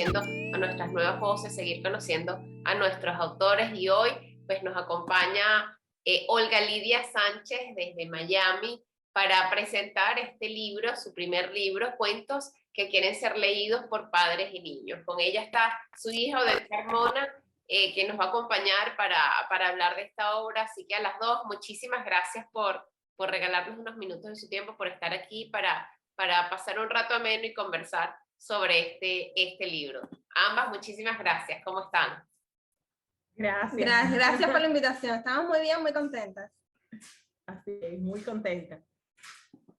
conociendo a nuestras nuevas voces, seguir conociendo a nuestros autores. Y hoy pues nos acompaña Olga Lidia Sánchez desde Miami para presentar este libro, su primer libro, Cuentos que quieren ser leídos por padres y niños. Con ella está su hija Odette Carmona, que nos va a acompañar para hablar de esta obra. Así que a las dos, muchísimas gracias por regalarnos unos minutos de su tiempo, por estar aquí para pasar un rato ameno y conversar sobre este libro. Ambas, muchísimas gracias. ¿Cómo están? Gracias. Gracias por la invitación. Estamos muy bien, muy contentas. Así es, muy contenta.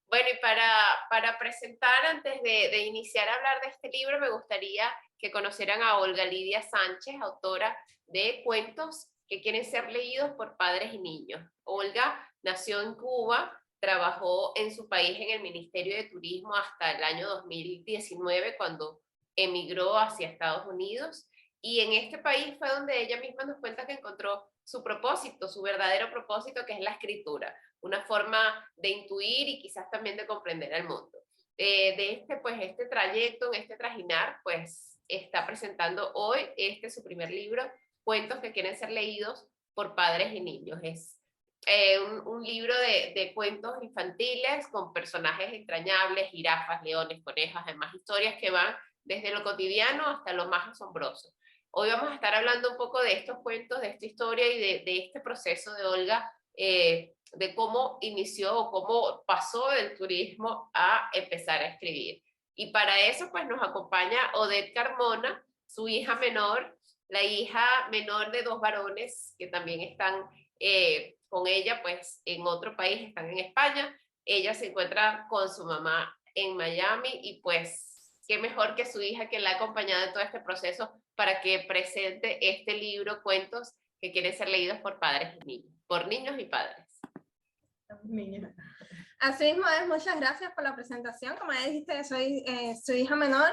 Bueno, y para presentar, antes de iniciar a hablar de este libro, me gustaría que conocieran a Olga Lidia Sánchez, autora de Cuentos que quieren ser leídos por padres y niños. Olga nació en Cuba, trabajó en su país en el Ministerio de Turismo hasta el año 2019, cuando emigró hacia Estados Unidos, y en este país fue donde ella misma nos cuenta que encontró su propósito, su verdadero propósito, que es la escritura, una forma de intuir y quizás también de comprender el mundo. Este trayecto, en este trajinar, pues está presentando hoy su primer libro, Cuentos que quieren ser leídos por padres y niños. Es un libro de cuentos infantiles con personajes entrañables, jirafas, leones, conejas, además historias que van desde lo cotidiano hasta lo más asombroso. Hoy vamos a estar hablando un poco de estos cuentos, de esta historia y de este proceso de Olga, de cómo inició o cómo pasó del turismo a empezar a escribir. Y para eso pues nos acompaña Odette Carmona, su hija menor, la hija menor de dos varones que también están con ella pues en otro país, están en España. Ella se encuentra con su mamá en Miami y pues qué mejor que su hija que la ha acompañado en todo este proceso para que presente este libro, Cuentos que quieren ser leídos por padres y niños, por niños y padres. Niña. Así mismo es, muchas gracias por la presentación. Como ya dijiste, soy su hija menor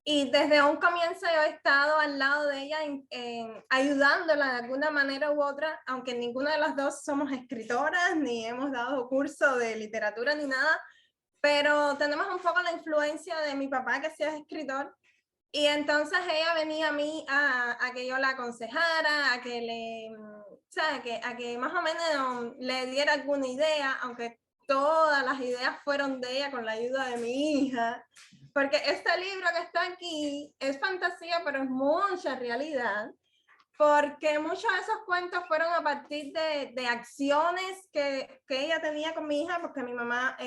y desde un comienzo yo he estado al lado de ella ayudándola de alguna manera u otra, aunque ninguna de las dos somos escritoras, ni hemos dado curso de literatura ni nada, pero tenemos un poco la influencia de mi papá, que sí es escritor, y entonces ella venía a mí a que yo la aconsejara, a que más o menos le diera alguna idea, aunque todas las ideas fueron de ella con la ayuda de mi hija, porque este libro que está aquí es fantasía, pero es mucha realidad, porque muchos de esos cuentos fueron a partir de acciones que ella tenía con mi hija, porque mi mamá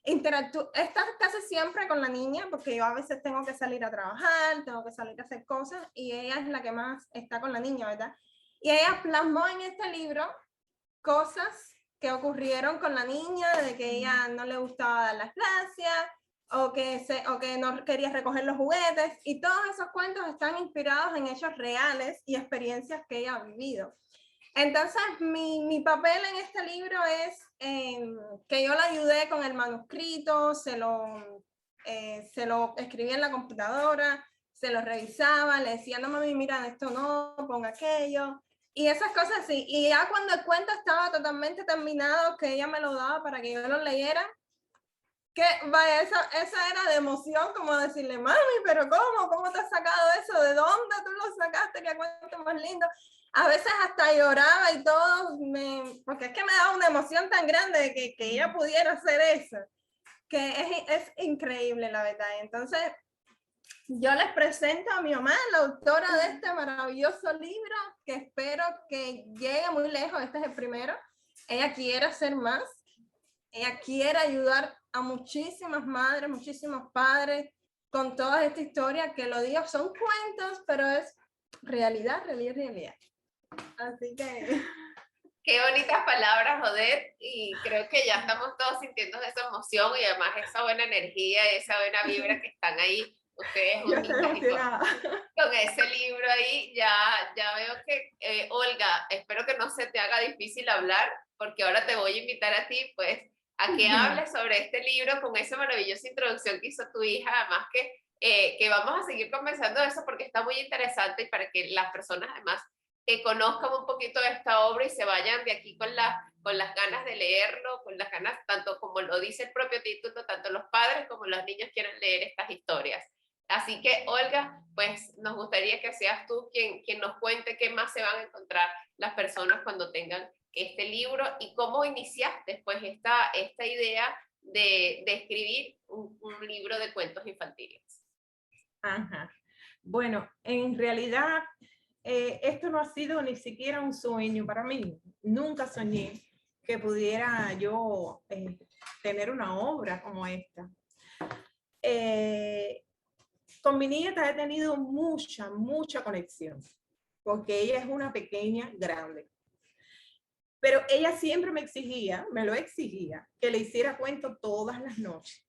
está casi siempre con la niña, porque yo a veces tengo que salir a trabajar, tengo que salir a hacer cosas, y ella es la que más está con la niña, ¿verdad? Y ella plasmó en este libro cosas que ocurrieron con la niña, de que ella no le gustaba dar las gracias, o que no quería recoger los juguetes, y todos esos cuentos están inspirados en hechos reales y experiencias que ella ha vivido. Entonces, mi papel en este libro es que yo la ayudé con el manuscrito, se lo escribí en la computadora, se lo revisaba, le decía, no mami, mira, esto no, pon aquello, y esas cosas así. Y ya cuando el cuento estaba totalmente terminado, que ella me lo daba para que yo lo leyera, que vaya, esa era de emoción, como decirle, mami, pero ¿cómo te has sacado eso? ¿De dónde tú lo sacaste? ¿Qué cuento más lindo? A veces hasta lloraba y todo, porque es que me daba una emoción tan grande de que ella pudiera hacer eso, que es increíble, la verdad. Entonces, yo les presento a mi mamá, la autora de este maravilloso libro, que espero que llegue muy lejos. Este es el primero. Ella quiere hacer más. Ella quiere ayudar a muchísimas madres, muchísimos padres con toda esta historia, que lo digo, son cuentos, pero es realidad. Así que... Qué bonitas palabras, Odette, y creo que ya estamos todos sintiendo esa emoción y además esa buena energía y esa buena vibra que están ahí ustedes juntitas con ese libro ahí. Ya veo que, Olga, espero que no se te haga difícil hablar, porque ahora te voy a invitar a ti, pues, a que hables sobre este libro con esa maravillosa introducción que hizo tu hija, además que vamos a seguir conversando de eso porque está muy interesante y para que las personas además conozcan un poquito de esta obra y se vayan de aquí con las ganas de leerlo, con las ganas, tanto como lo dice el propio título, tanto los padres como los niños quieren leer estas historias. Así que, Olga, pues nos gustaría que seas tú quien nos cuente qué más se van a encontrar las personas cuando tengan este libro y cómo iniciaste pues esta idea de escribir un libro de cuentos infantiles. Ajá. Bueno, en realidad esto no ha sido ni siquiera un sueño para mí. Nunca soñé que pudiera yo tener una obra como esta. Con mi nieta he tenido mucha conexión, porque ella es una pequeña grande. Pero ella siempre me lo exigía, que le hiciera cuento todas las noches.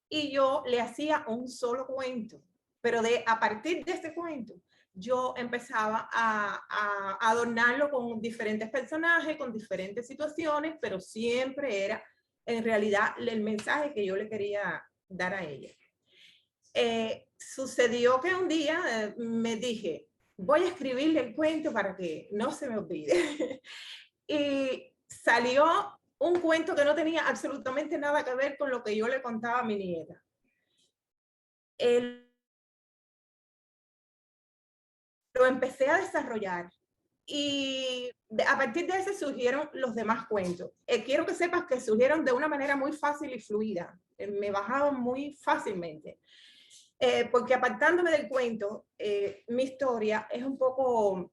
Y yo le hacía un solo cuento, pero a partir de este cuento, yo empezaba a adornarlo con diferentes personajes, con diferentes situaciones, pero siempre era en realidad el mensaje que yo le quería dar a ella. Sucedió que un día me dije, voy a escribirle el cuento para que no se me olvide. Y salió un cuento que no tenía absolutamente nada que ver con lo que yo le contaba a mi nieta. Lo empecé a desarrollar y a partir de ese surgieron los demás cuentos. Quiero que sepas que surgieron de una manera muy fácil y fluida. Me bajaban muy fácilmente. Porque apartándome del cuento, mi historia es un poco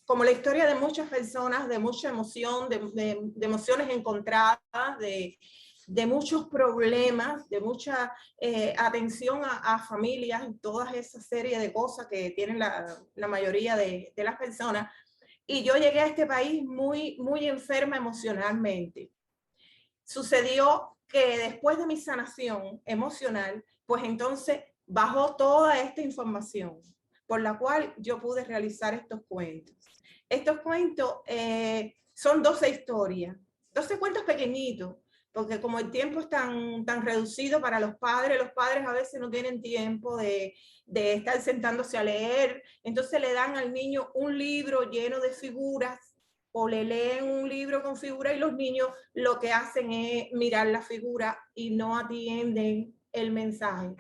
como la historia de muchas personas, de mucha emoción, de emociones encontradas, de muchos problemas, de mucha atención a familias y toda esa serie de cosas que tienen la mayoría de las personas. Y yo llegué a este país muy enferma emocionalmente. Sucedió que después de mi sanación emocional, pues entonces bajó toda esta información, por la cual yo pude realizar estos cuentos. Estos cuentos son 12 historias, 12 cuentos pequeñitos, porque como el tiempo es tan reducido para los padres a veces no tienen tiempo de estar sentándose a leer, entonces le dan al niño un libro lleno de figuras, o le leen un libro con figura y los niños lo que hacen es mirar la figura y no atienden el mensaje.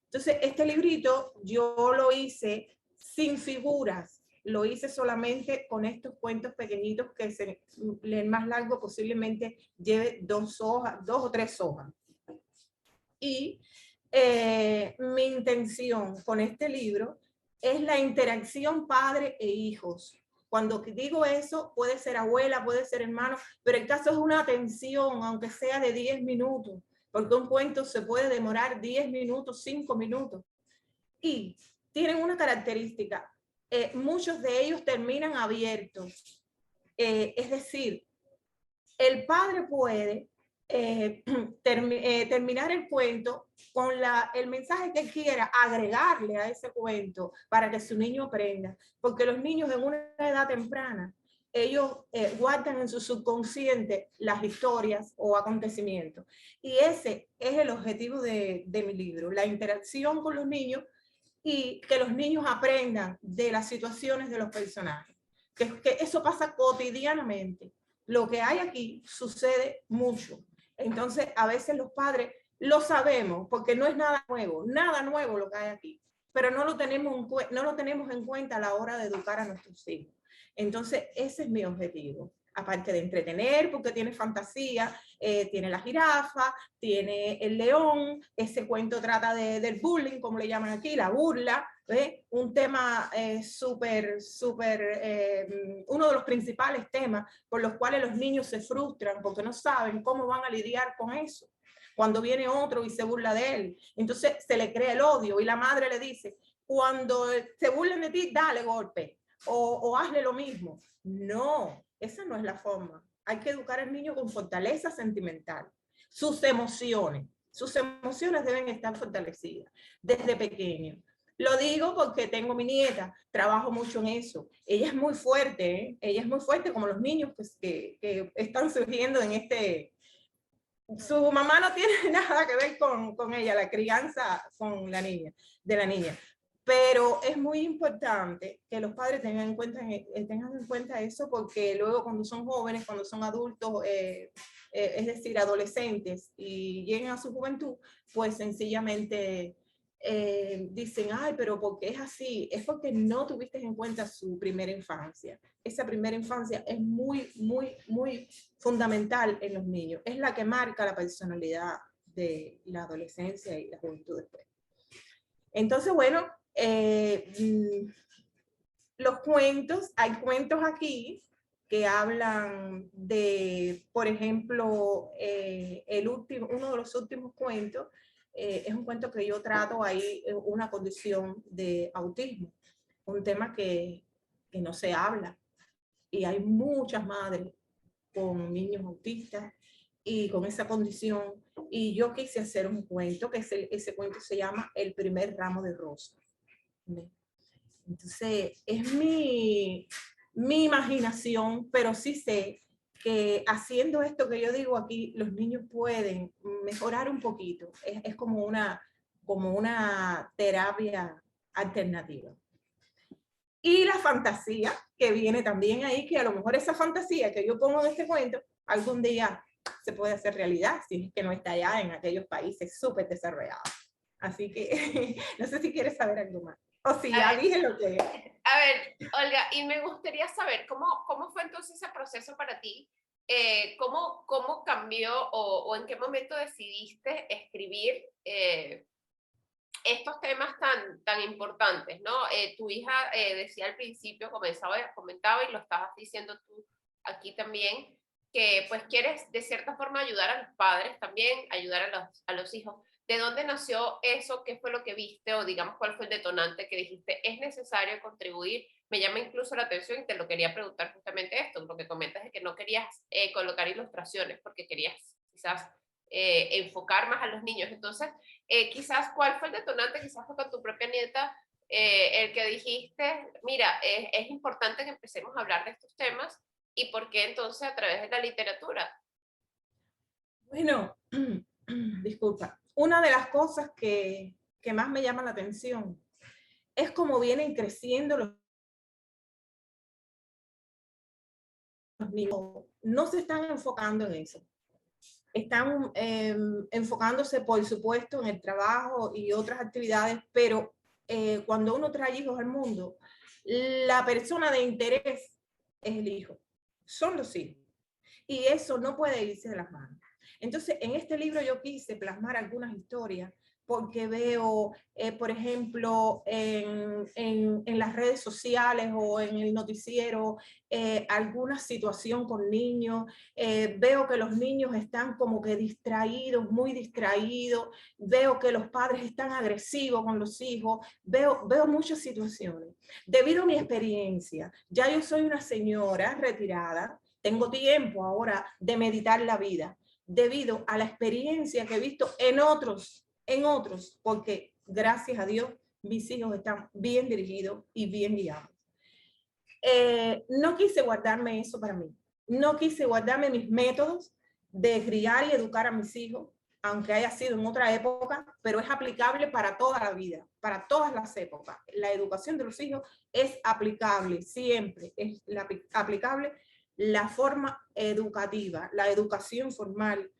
Entonces, este librito yo lo hice sin figuras, lo hice solamente con estos cuentos pequeñitos que el más largo posiblemente lleve 2 hojas, 2 o 3 hojas. Y mi intención con este libro es la interacción padre e hijos. Cuando digo eso, puede ser abuela, puede ser hermano, pero el caso es una atención, aunque sea de 10 minutos, porque un cuento se puede demorar 10 minutos, 5 minutos. Y tienen una característica, muchos de ellos terminan abiertos. Es decir, el padre puede terminar el cuento con el mensaje que quiera agregarle a ese cuento para que su niño aprenda, porque los niños en una edad temprana, ellos guardan en su subconsciente las historias o acontecimientos, y ese es el objetivo de mi libro, la interacción con los niños y que los niños aprendan de las situaciones de los personajes, que eso pasa cotidianamente. Lo que hay aquí sucede mucho. Entonces, a veces los padres lo sabemos porque no es nada nuevo lo que hay aquí, pero no lo tenemos en cuenta a la hora de educar a nuestros hijos. Entonces, ese es mi objetivo. Aparte de entretener, porque tiene fantasía, tiene la jirafa, tiene el león, ese cuento trata del bullying, como le llaman aquí, la burla, ¿ves? Un tema uno de los principales temas por los cuales los niños se frustran porque no saben cómo van a lidiar con eso. Cuando viene otro y se burla de él, entonces se le crea el odio y la madre le dice, cuando se burlen de ti, dale golpe o hazle lo mismo. No, esa no es la forma. Hay que educar al niño con fortaleza sentimental. Sus emociones deben estar fortalecidas desde pequeño. Lo digo porque tengo mi nieta, trabajo mucho en eso. Ella es muy fuerte, ¿eh? Ella es muy fuerte como los niños pues, que están surgiendo en este... Su mamá no tiene nada que ver con ella, la crianza con la niña, de la niña. Pero es muy importante que los padres tengan en cuenta eso, porque luego cuando son jóvenes, cuando son adultos, es decir, adolescentes, y lleguen a su juventud, pues sencillamente dicen, ay, pero ¿por qué es así? Es porque no tuviste en cuenta su primera infancia. Esa primera infancia es muy, muy, muy fundamental en los niños. Es la que marca la personalidad de la adolescencia y la juventud después. Entonces, bueno, los cuentos, hay cuentos aquí que hablan de, por ejemplo, uno de los últimos cuentos, es un cuento que yo trato ahí, una condición de autismo, un tema que no se habla. Y hay muchas madres con niños autistas y con esa condición. Y yo quise hacer un cuento, que ese cuento se llama El primer ramo de rosas. Entonces, es mi imaginación, pero sí sé que haciendo esto que yo digo aquí, los niños pueden mejorar un poquito. Es como una terapia alternativa. Y la fantasía que viene también ahí, que a lo mejor esa fantasía que yo pongo en este cuento, algún día se puede hacer realidad, si es que no está ya en aquellos países súper desarrollados. Así que no sé si quieres saber algo más. O si ya dije lo que es. A ver, Olga, y me gustaría saber cómo fue entonces ese proceso para ti. ¿Cómo cambió o en qué momento decidiste escribir estos temas tan importantes, ¿no? Tu hija decía al principio, comentaba y lo estabas diciendo tú aquí también, que pues quieres de cierta forma ayudar a los padres también, ayudar a los hijos. ¿De dónde nació eso? ¿Qué fue lo que viste? O digamos, ¿cuál fue el detonante que dijiste? Es necesario contribuir. Me llama incluso la atención y te lo quería preguntar justamente esto, lo que comentas de que no querías colocar ilustraciones porque querías quizás enfocar más a los niños. Entonces, quizás, ¿cuál fue el detonante? Quizás fue con tu propia nieta el que dijiste, mira, es importante que empecemos a hablar de estos temas y por qué entonces a través de la literatura. Bueno, disculpa. Una de las cosas que más me llama la atención es cómo vienen creciendo los niños. No se están enfocando en eso. Están enfocándose, por supuesto, en el trabajo y otras actividades, pero cuando uno trae hijos al mundo, la persona de interés es el hijo, son los hijos. Y eso no puede irse de las manos. Entonces, en este libro yo quise plasmar algunas historias porque veo, por ejemplo, en las redes sociales o en el noticiero, alguna situación con niños. Veo que los niños están como que distraídos, muy distraídos. Veo que los padres están agresivos con los hijos. Veo muchas situaciones. Debido a mi experiencia, ya yo soy una señora retirada, tengo tiempo ahora de meditar la vida, debido a la experiencia que he visto en otros, porque gracias a Dios mis hijos están bien dirigidos y bien guiados. No quise guardarme eso para mí, no quise guardarme mis métodos de criar y educar a mis hijos, aunque haya sido en otra época, pero es aplicable para toda la vida, para todas las épocas. La educación de los hijos es aplicable siempre, es aplicable la forma educativa, la educación formal,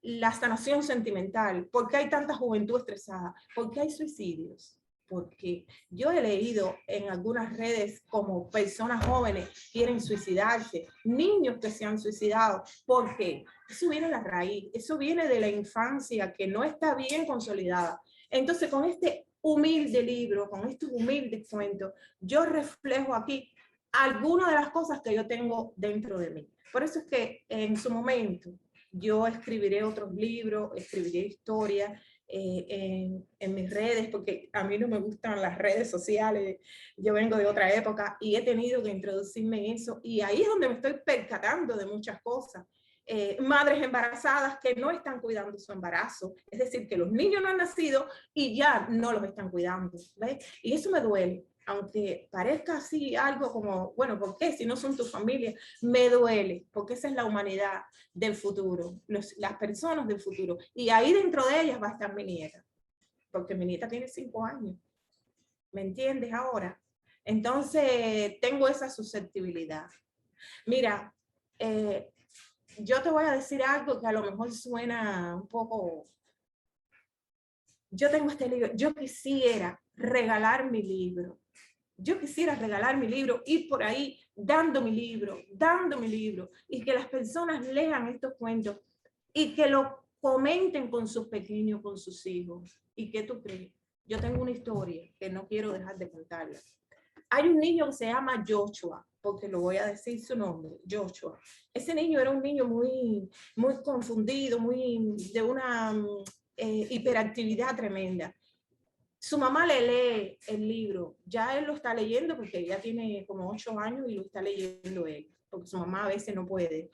la sanación sentimental. ¿Por qué hay tanta juventud estresada? ¿Por qué hay suicidios? Porque yo he leído en algunas redes como personas jóvenes quieren suicidarse, niños que se han suicidado. ¿Por qué? Eso viene de la raíz, eso viene de la infancia que no está bien consolidada. Entonces, con este humilde libro, con estos humildes cuentos, yo reflejo aquí algunas de las cosas que yo tengo dentro de mí. Por eso es que en su momento yo escribiré otros libros, escribiré historias en mis redes, porque a mí no me gustan las redes sociales, yo vengo de otra época y he tenido que introducirme en eso, y ahí es donde me estoy percatando de muchas cosas. Madres embarazadas que no están cuidando su embarazo, es decir, que los niños no han nacido y ya no los están cuidando, ¿ves? Y eso me duele, aunque parezca así algo como, bueno, ¿por qué? Si no son tu familia, me duele, porque esa es la humanidad del futuro, las personas del futuro. Y ahí dentro de ellas va a estar mi nieta, porque mi nieta tiene 5 años. ¿Me entiendes ahora? Entonces, tengo esa susceptibilidad. Mira, yo te voy a decir algo que a lo mejor suena un poco yo tengo este libro, yo quisiera regalar mi libro. Yo quisiera regalar mi libro, ir por ahí dando mi libro, y que las personas lean estos cuentos y que lo comenten con sus pequeños, con sus hijos. ¿Y qué tú crees? Yo tengo una historia que no quiero dejar de contarla. Hay un niño que se llama Joshua, porque lo voy a decir su nombre, Joshua. Ese niño era un niño muy confundido, de una hiperactividad tremenda. Su mamá le lee el libro, ya él lo está leyendo porque ya tiene como 8 años y lo está leyendo él, porque su mamá a veces no puede.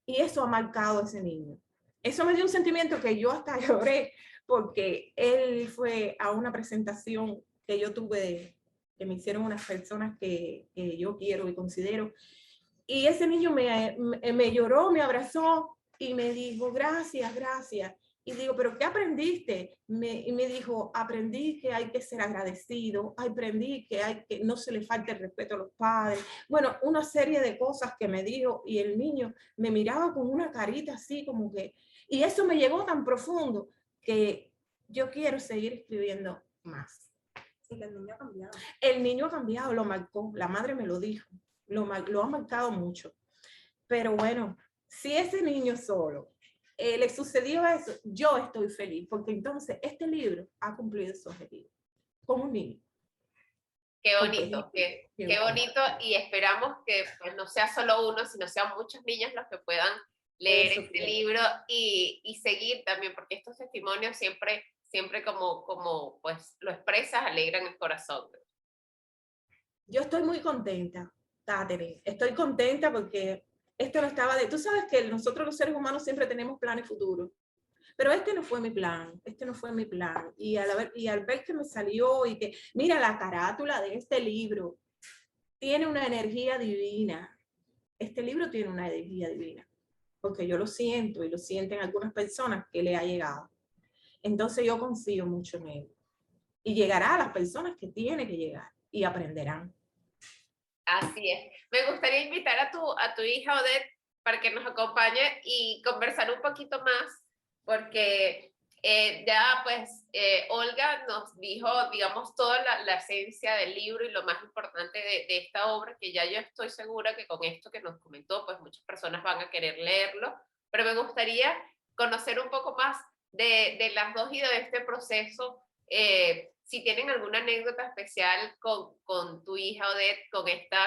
Y eso ha marcado a ese niño. Eso me dio un sentimiento que yo hasta lloré, porque él fue a una presentación que yo tuve, que me hicieron unas personas que yo quiero y considero, y ese niño me lloró, me abrazó y me dijo, gracias, gracias. Y digo, ¿pero qué aprendiste? Y me dijo, aprendí que hay que ser agradecido, aprendí que no se le falte el respeto a los padres. Bueno, una serie de cosas que me dijo, y el niño me miraba con una carita así como que, y eso me llegó tan profundo que yo quiero seguir escribiendo más. Sí, que el niño ha cambiado. El niño ha cambiado, lo marcó, la madre me lo dijo, lo ha marcado mucho. Pero bueno, si ese niño solo le sucedió eso, yo estoy feliz, porque entonces este libro ha cumplido su objetivo, como un niño. Qué bonito, qué bonito, y esperamos que pues, no sea solo uno, sino sean muchos niños los que puedan leer este libro y seguir también, porque estos testimonios siempre como pues lo expresas, alegran el corazón. Yo estoy muy contenta, Katherine, estoy contenta porque esto no estaba tú sabes que nosotros los seres humanos siempre tenemos planes futuros, pero este no fue mi plan, y al ver que me salió y que, mira, la carátula de este libro tiene una energía divina, este libro tiene una energía divina, porque yo lo siento y lo sienten algunas personas que le ha llegado, entonces yo confío mucho en él, y llegará a las personas que tiene que llegar, y aprenderán. Así es. Me gustaría invitar a tu hija Odette para que nos acompañe y conversar un poquito más, porque ya pues Olga nos dijo, digamos, toda la esencia del libro y lo más importante de esta obra, que ya yo estoy segura que con esto que nos comentó, pues muchas personas van a querer leerlo, pero me gustaría conocer un poco más de las dos y de este proceso. Si tienen alguna anécdota especial con tu hija Odette,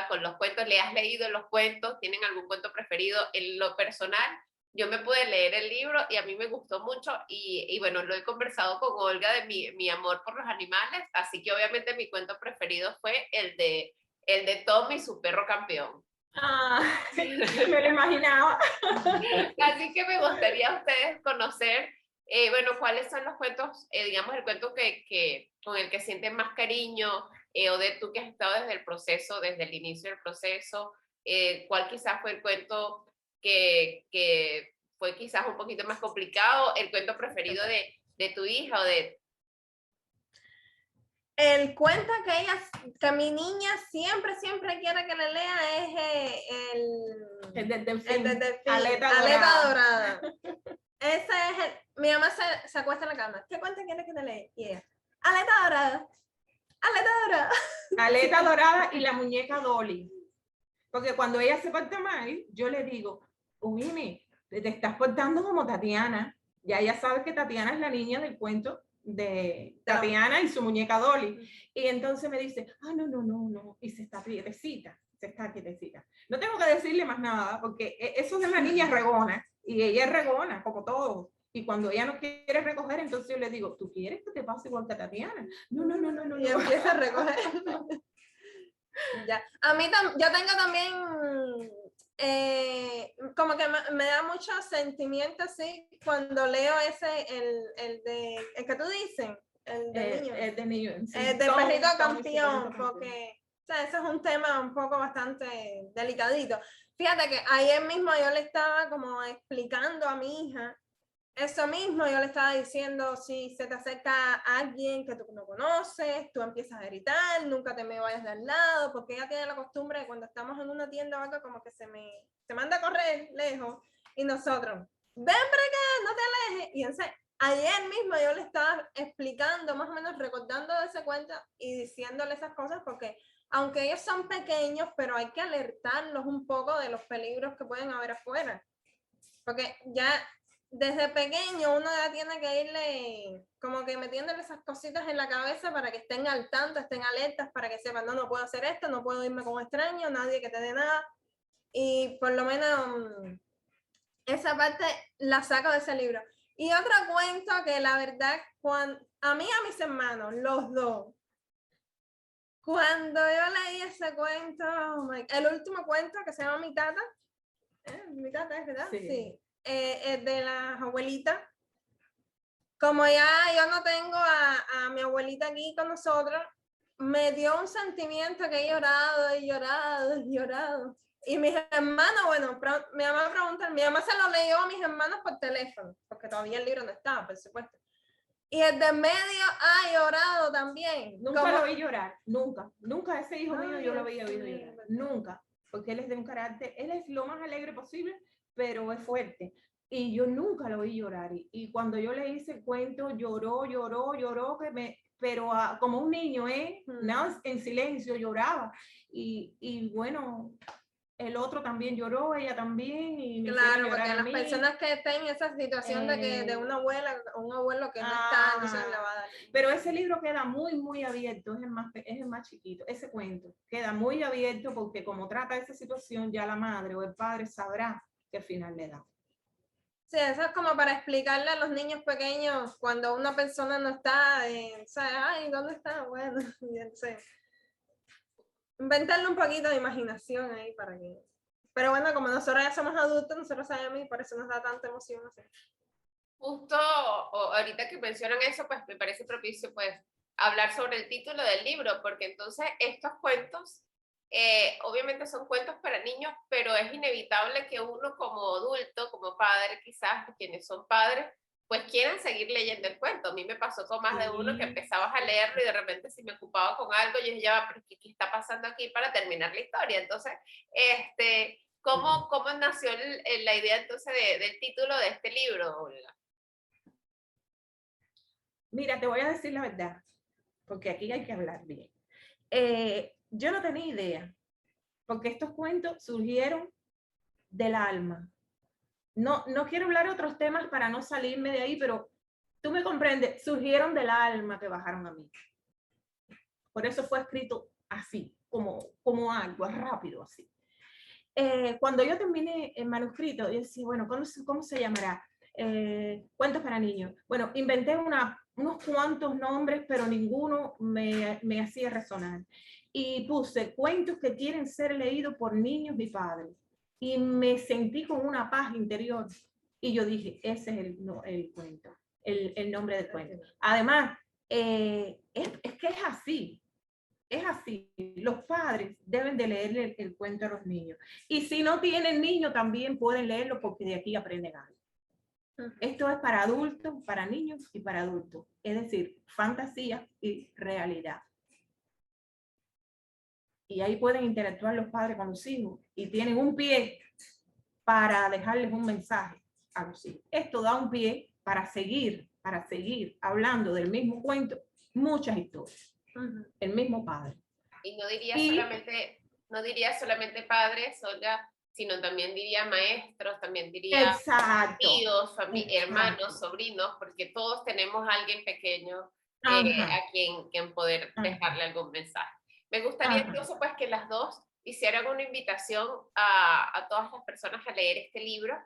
con los cuentos, ¿le has leído los cuentos? ¿Tienen algún cuento preferido? En lo personal, yo me pude leer el libro y a mí me gustó mucho y bueno, lo he conversado con Olga de mi amor por los animales, así que obviamente mi cuento preferido fue el de Tom y su perro campeón. Ah, me lo imaginaba. Así que me gustaría a ustedes conocer, bueno, cuáles son los cuentos, digamos, el cuento con el que sienten más cariño, o de tú que has estado desde el proceso, desde el inicio del proceso, cuál quizás fue el cuento que fue quizás un poquito más complicado, el cuento preferido de tu hija o de... El cuento que mi niña siempre quiere que le lea es el del delfín, Aleta Dorada. Ese es mi mamá se acuesta en la cama. ¿Qué cuento quiere que te lea? Y ella, Aleta Dorada. Aleta Dorada. Aleta Dorada y la muñeca Dolly. Porque cuando ella se porta mal, yo le digo, Ujimi, te estás portando como Tatiana. Ya ella sabe que Tatiana es la niña del cuento de Tatiana y su muñeca Dolly. Y entonces me dice, no. Y se está quietecita. No tengo que decirle más nada, porque eso es una niña regona. Y ella es regona, como todos. Y cuando ella no quiere recoger, entonces yo le digo, ¿tú quieres que te pase igual que a Tatiana? No. Y empieza a recoger. Ya. A mí yo tengo también como que me da mucho sentimiento así cuando leo el que tú dices, el de niño. El de niño. Sí. El de perrito campeón, porque o sea, ese es un tema un poco bastante delicadito. Fíjate que ayer mismo yo le estaba como explicando a mi hija eso mismo, yo le estaba diciendo, si se te acerca alguien que tú no conoces, tú empiezas a gritar, nunca te me vayas de al lado, porque ella tiene la costumbre de cuando estamos en una tienda o algo, como que se manda a correr lejos, y nosotros, ven para acá, no te alejes, y entonces ayer mismo yo le estaba explicando, más o menos recordando de ese cuento y diciéndole esas cosas, porque aunque ellos son pequeños, pero hay que alertarlos un poco de los peligros que pueden haber afuera. Porque ya desde pequeño uno ya tiene que irle como que metiéndole esas cositas en la cabeza para que estén al tanto, estén alertas, para que sepan, no, no puedo hacer esto, no puedo irme con extraños, nadie que te dé nada. Y por lo menos esa parte la saco de ese libro. Y otro cuento que la verdad, a mí y a mis hermanos, los dos, cuando yo leí ese cuento, el último cuento que se llama Mi Tata, Mi Tata, ¿es verdad? Sí. Es de las abuelitas. Como ya yo no tengo a mi abuelita aquí con nosotros, me dio un sentimiento que he llorado, y llorado, y llorado. Y mis hermanos, bueno, mi mamá pregunta, mi mamá se lo leyó a mis hermanos por teléfono, porque todavía el libro no estaba, por supuesto. Y el de medio ha llorado también. Nunca lo vi llorar, nunca ese hijo mío yo lo veía llorar, nunca, porque él es de un carácter, él es lo más alegre posible, pero es fuerte. Y yo nunca lo vi llorar. Y cuando yo le hice el cuento, lloró, pero como un niño, nada, en silencio lloraba. Y bueno, el otro también lloró, ella también. Y me claro, porque las personas que estén en esa situación de una abuela o un abuelo que no está, entonces le va a dar. Pero ese libro queda muy abierto, es el más chiquito. Ese cuento queda muy abierto porque como trata esa situación, ya la madre o el padre sabrá qué final le da. Sí, eso es como para explicarle a los niños pequeños cuando una persona no está, ¿sabes? Ay, ¿dónde está? Bueno, entonces, inventarle un poquito de imaginación ahí para que... Pero bueno, como nosotros ya somos adultos, nosotros sabemos y por eso nos da tanta emoción así. Justo ahorita que mencionan eso, pues me parece propicio pues hablar sobre el título del libro, porque entonces estos cuentos obviamente son cuentos para niños, pero es inevitable que uno como adulto, como padre, quizás quienes son padres, pues quieran seguir leyendo el cuento. A mí me pasó con más de uno que empezabas a leerlo y de repente si me ocupaba con algo, yo decía, pero ¿qué está pasando aquí para terminar la historia? Entonces, ¿cómo nació la idea entonces del título de este libro, Olga? Mira, te voy a decir la verdad, porque aquí hay que hablar bien. Yo no tenía idea, porque estos cuentos surgieron del alma. No quiero hablar de otros temas para no salirme de ahí, pero tú me comprendes, surgieron del alma que bajaron a mí. Por eso fue escrito así, como algo rápido así. Cuando yo terminé el manuscrito, yo decía, bueno, ¿cómo se llamará? Cuentos para niños. Bueno, inventé unos cuantos nombres, pero ninguno me hacía resonar. Y puse cuentos que quieren ser leídos por niños y padres. Y me sentí con una paz interior. Y yo dije, ese es el cuento, el nombre del cuento. Además, es que es así. Es así, los padres deben de leerle el cuento a los niños. Y si no tienen niños, también pueden leerlo porque de aquí aprenden algo. Esto es para adultos, para niños y para adultos. Es decir, fantasía y realidad. Y ahí pueden interactuar los padres con los hijos y tienen un pie para dejarles un mensaje a los hijos. Esto da un pie para seguir hablando del mismo cuento, muchas historias. El mismo padre. Y no diría solamente padres, Olga, sino también diría maestros, también diría tíos, hermanos, sobrinos, porque todos tenemos a alguien pequeño a quien poder dejarle algún mensaje. Me gustaría incluso pues que las dos hicieran una invitación a todas las personas a leer este libro,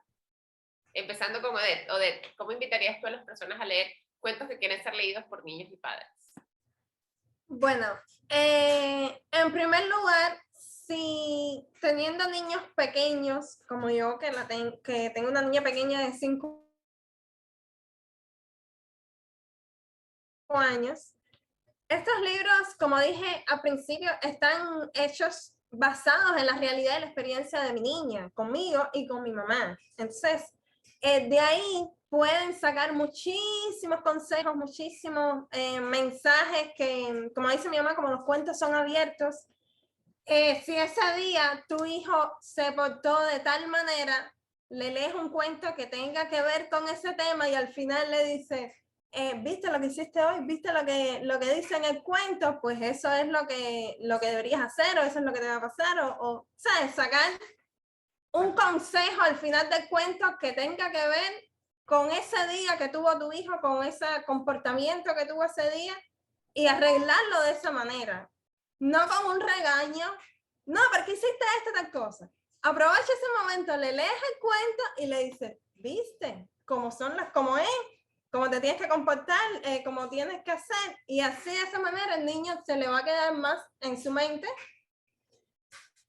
empezando con Odette. Odette, ¿cómo invitarías tú a las personas a leer cuentos que quieren ser leídos por niños y padres? Bueno, en primer lugar, si teniendo niños pequeños, como yo, que tengo una niña pequeña de 5 años, estos libros, como dije al principio, están hechos basados en la realidad y la experiencia de mi niña, conmigo y con mi mamá. Entonces, de ahí pueden sacar muchísimos consejos, muchísimos mensajes que, como dice mi mamá, como los cuentos son abiertos, si ese día tu hijo se portó de tal manera, le lees un cuento que tenga que ver con ese tema y al final le dices, ¿viste lo que hiciste hoy? ¿Viste lo que dice en el cuento? Pues eso es lo que deberías hacer, o eso es lo que te va a pasar, o ¿sabes? Sacar un consejo al final del cuento que tenga que ver con ese día que tuvo tu hijo, con ese comportamiento que tuvo ese día, y arreglarlo de esa manera. No con un regaño, no, porque hiciste esta tal cosa. Aprovecha ese momento, le lees el cuento y le dices, ¿viste? Cómo son las, cómo es, cómo te tienes que comportar, cómo tienes que hacer, y así de esa manera el niño se le va a quedar más en su mente,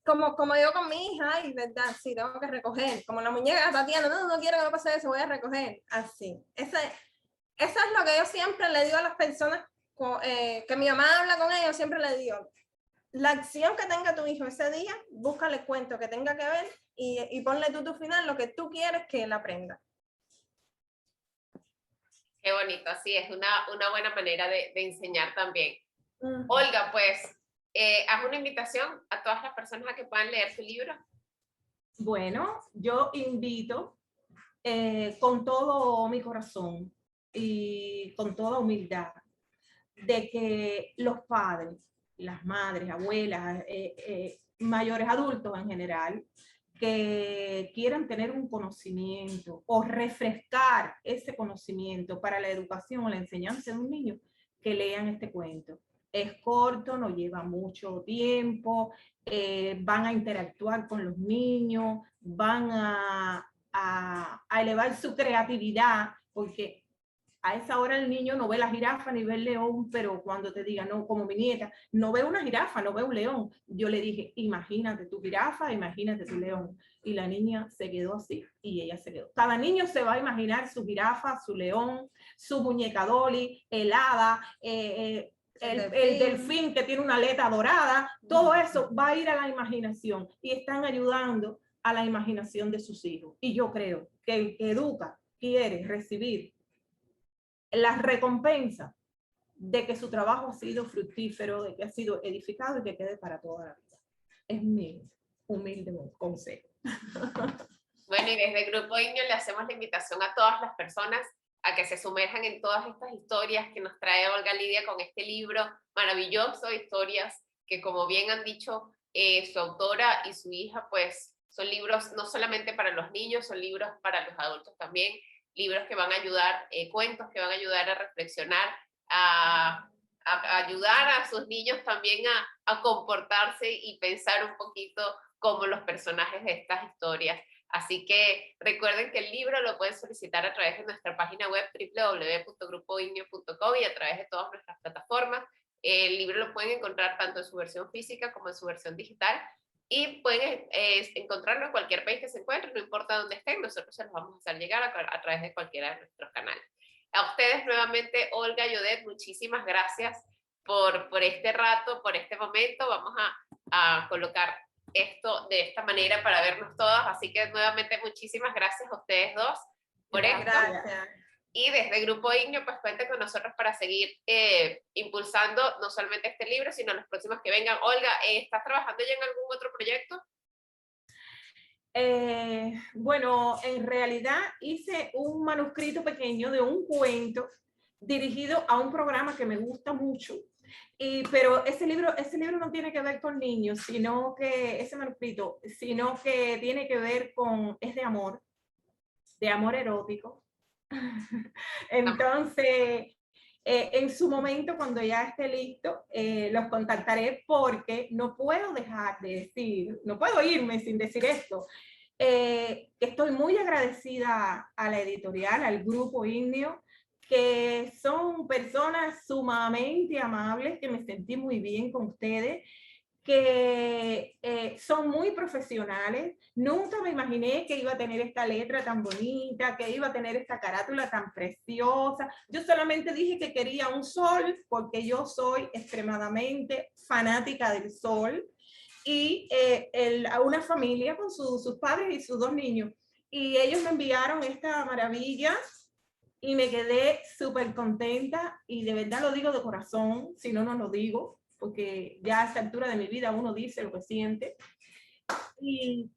como yo con mi hija, y verdad, sí, tengo que recoger, como la muñeca de Tatiana, no quiero que me pase eso, voy a recoger, así. Eso es lo que yo siempre le digo a las personas, que mi mamá habla con ellos, siempre le digo, la acción que tenga tu hijo ese día, búscale el cuento que tenga que ver, y ponle tú tu final, lo que tú quieres que él aprenda. Qué bonito, así es, una buena manera de enseñar también. Olga, pues, haz una invitación a todas las personas a que puedan leer tu libro. Bueno, yo invito con todo mi corazón y con toda humildad de que los padres, las madres, abuelas, mayores, adultos en general, que quieran tener un conocimiento o refrescar ese conocimiento para la educación o la enseñanza de un niño, que lean este cuento. Es corto, no lleva mucho tiempo, van a interactuar con los niños, van a elevar su creatividad, porque a esa hora el niño no ve la jirafa ni ve el león, pero cuando te diga, no, como mi nieta, no ve una jirafa, no ve un león. Yo le dije, imagínate tu jirafa, imagínate tu león. Y la niña se quedó así y ella se quedó. Cada niño se va a imaginar su jirafa, su león, su muñeca Dolly, el hada, el delfín que tiene una aleta dorada. Todo eso va a ir a la imaginación y están ayudando a la imaginación de sus hijos. Y yo creo que el que educa quiere recibir la recompensa de que su trabajo ha sido fructífero, de que ha sido edificado y que quede para toda la vida. Es mi humilde consejo. Bueno, y desde el Grupo INNIO le hacemos la invitación a todas las personas a que se sumerjan en todas estas historias que nos trae Olga Lidia con este libro maravilloso, historias que, como bien han dicho su autora y su hija, pues son libros no solamente para los niños, son libros para los adultos también, libros que van a ayudar, cuentos que van a ayudar a reflexionar, a ayudar a sus niños también a comportarse y pensar un poquito como los personajes de estas historias. Así que recuerden que el libro lo pueden solicitar a través de nuestra página web www.grupoinnio.com y a través de todas nuestras plataformas. El libro lo pueden encontrar tanto en su versión física como en su versión digital y pueden encontrarlo en cualquier país que se encuentren, no importa dónde estén, nosotros se los vamos a hacer llegar a través de cualquiera de nuestros canales. A ustedes nuevamente, Olga y Odette, muchísimas gracias por este rato, por este momento. Vamos a colocar esto de esta manera para vernos todas, así que nuevamente muchísimas gracias a ustedes dos por esto. Gracias. Y desde el Grupo INNIO, pues cuenten con nosotros para seguir impulsando no solamente este libro, sino los próximos que vengan. Olga, ¿estás trabajando ya en algún otro proyecto? Bueno, en realidad hice un manuscrito pequeño de un cuento dirigido a un programa que me gusta mucho, pero ese libro no tiene que ver con niños, sino que ese manuscrito, sino que tiene que ver con, es de amor erótico. Entonces, en su momento, cuando ya esté listo, los contactaré, porque no puedo dejar de decir, no puedo irme sin decir esto, que estoy muy agradecida a la editorial, al Grupo INNIO, que son personas sumamente amables, que me sentí muy bien con ustedes, que son muy profesionales. Nunca me imaginé que iba a tener esta letra tan bonita, que iba a tener esta carátula tan preciosa. Yo solamente dije que quería un sol, porque yo soy extremadamente fanática del sol, y a una familia con sus padres y sus dos niños. Y ellos me enviaron esta maravilla y me quedé súper contenta, y de verdad lo digo de corazón, si no, no lo digo, porque ya a esta altura de mi vida uno dice lo que siente. Y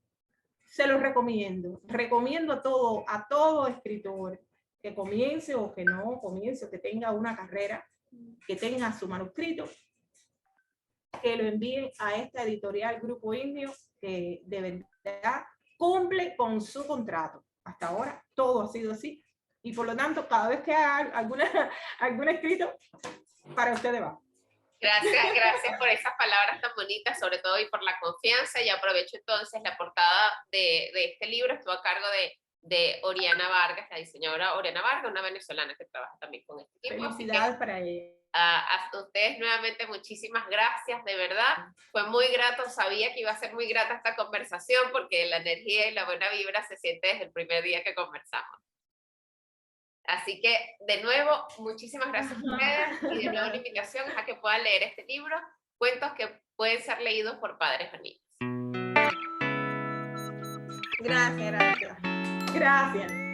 se los recomiendo. Recomiendo a todo escritor que comience o que no comience, o que tenga una carrera, que tenga su manuscrito, que lo envíen a esta editorial Grupo Indio, que de verdad cumple con su contrato. Hasta ahora todo ha sido así. Y por lo tanto, cada vez que haga algún escrito, para ustedes va. Gracias por esas palabras tan bonitas, sobre todo, y por la confianza. Y aprovecho entonces la portada de este libro, estuvo a cargo de Oriana Vargas, la diseñadora Oriana Vargas, una venezolana que trabaja también con este equipo. Felicidades para ella. A ustedes nuevamente muchísimas gracias, de verdad, fue muy grato, sabía que iba a ser muy grata esta conversación porque la energía y la buena vibra se siente desde el primer día que conversamos. Así que, de nuevo, muchísimas gracias a ustedes y de nuevo la invitación es a que puedan leer este libro, cuentos que pueden ser leídos por padres o niños. Gracias. Gracias.